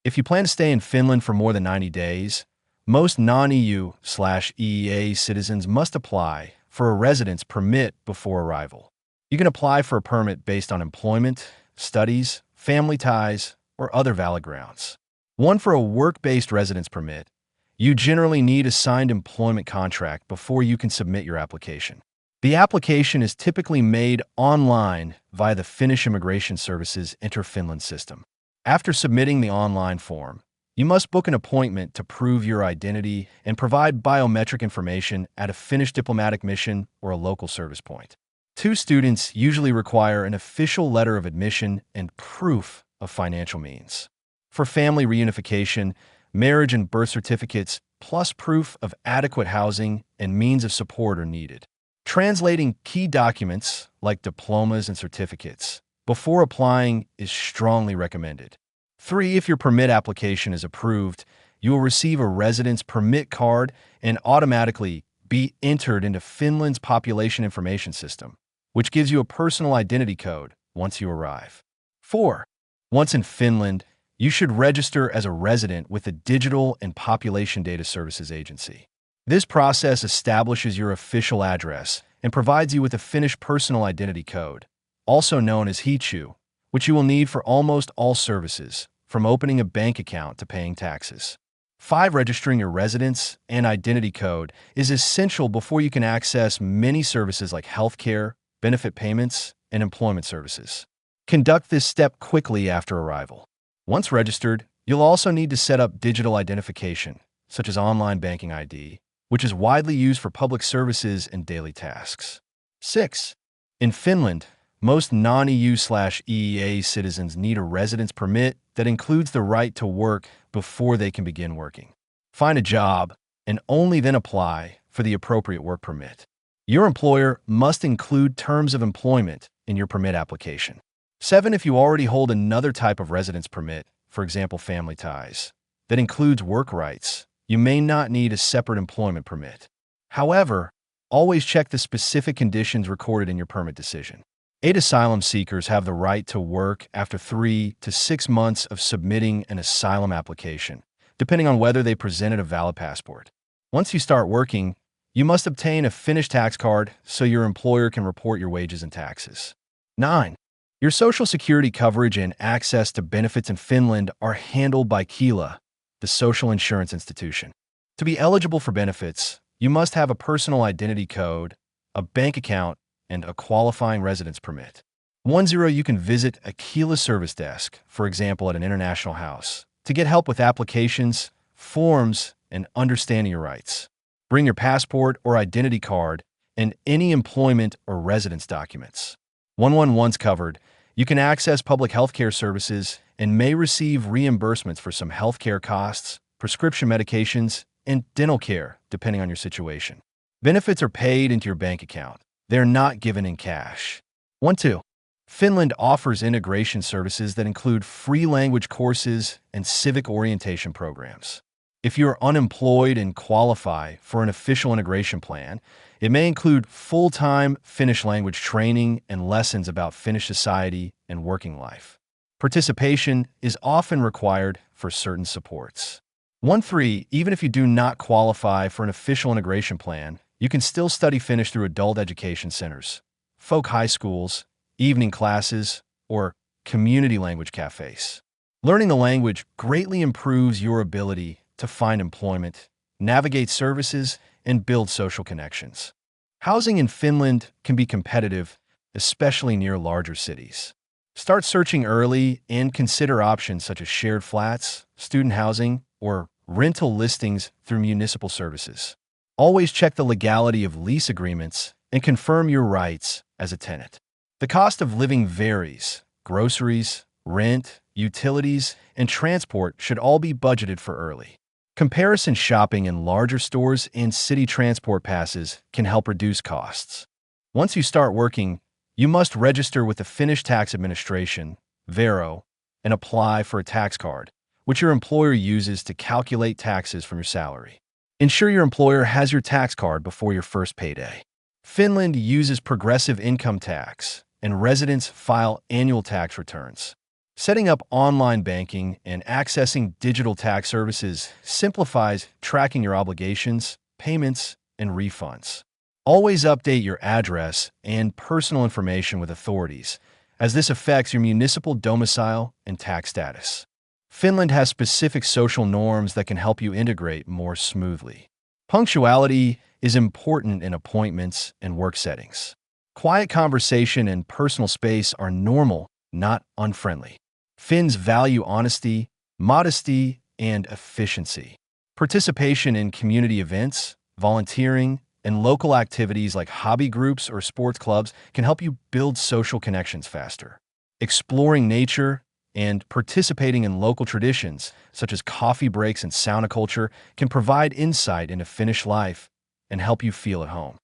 If you plan to stay in Finland for more than 90 days, most non-EU/EEA citizens must apply for a residence permit before arrival. You can apply for a permit based on employment, studies, family ties, or other valid grounds. One, for a work-based residence permit, you generally need a signed employment contract before you can submit your application. The application is typically made online via the Finnish Immigration Services Enter Finland system. After submitting the online form, you must book an appointment to prove your identity and provide biometric information at a Finnish diplomatic mission or a local service point. Two, students usually require an official letter of admission and proof of financial means. For family reunification, marriage and birth certificates plus proof of adequate housing and means of support are needed. Translating key documents like diplomas and certificates before applying is strongly recommended. 3, if your permit application is approved, you will receive a residence permit card and automatically be entered into Finland's population information system, which gives you a personal identity code once you arrive. 4, once in Finland, you should register as a resident with the Digital and Population Data Services Agency. This process establishes your official address and provides you with a Finnish personal identity code, also known as Hichu, which you will need for almost all services, from opening a bank account to paying taxes. 5, registering your residence and identity code is essential before you can access many services like healthcare, benefit payments, and employment services. Conduct this step quickly after arrival. Once registered, you'll also need to set up digital identification, such as online banking ID, which is widely used for public services and daily tasks. 6, in Finland, most non-EU/EEA citizens need a residence permit that includes the right to work before they can begin working. Find a job and only then apply for the appropriate work permit. Your employer must include terms of employment in your permit application. 7, if you already hold another type of residence permit, for example, family ties, that includes work rights, you may not need a separate employment permit. However, always check the specific conditions recorded in your permit decision. 8, asylum seekers have the right to work after 3 to 6 months of submitting an asylum application, depending on whether they presented a valid passport. Once you start working, you must obtain a Finnish tax card so your employer can report your wages and taxes. 9, your Social Security coverage and access to benefits in Finland are handled by Kela, the social insurance institution. To be eligible for benefits, you must have a personal identity code, a bank account, and a qualifying residence permit. 10, you can visit a Kela service desk, for example at an international house, to get help with applications, forms, and understanding your rights. Bring your passport or identity card and any employment or residence documents. 11, once covered, you can access public healthcare services and may receive reimbursements for some healthcare costs, prescription medications, and dental care, depending on your situation. Benefits are paid into your bank account. They're not given in cash. 12, Finland offers integration services that include free language courses and civic orientation programs. If you're unemployed and qualify for an official integration plan, it may include full-time Finnish language training and lessons about Finnish society and working life. Participation is often required for certain supports. 13, even if you do not qualify for an official integration plan, you can still study Finnish through adult education centers, folk high schools, evening classes, or community language cafes. Learning the language greatly improves your ability to find employment, navigate services, and build social connections. Housing in Finland can be competitive, especially near larger cities. Start searching early and consider options such as shared flats, student housing, or rental listings through municipal services. Always check the legality of lease agreements and confirm your rights as a tenant. The cost of living varies. Groceries, rent, utilities, and transport should all be budgeted for early. Comparison shopping in larger stores and city transport passes can help reduce costs. Once you start working, you must register with the Finnish Tax Administration, Vero, and apply for a tax card, which your employer uses to calculate taxes from your salary. Ensure your employer has your tax card before your first payday. Finland uses progressive income tax, and residents file annual tax returns. Setting up online banking and accessing digital tax services simplifies tracking your obligations, payments, and refunds. Always update your address and personal information with authorities, as this affects your municipal domicile and tax status. Finland has specific social norms that can help you integrate more smoothly. Punctuality is important in appointments and work settings. Quiet conversation and personal space are normal, not unfriendly. Finns value honesty, modesty, and efficiency. Participation in community events, volunteering, and local activities like hobby groups or sports clubs can help you build social connections faster. Exploring nature and participating in local traditions, such as coffee breaks and sauna culture, can provide insight into Finnish life and help you feel at home.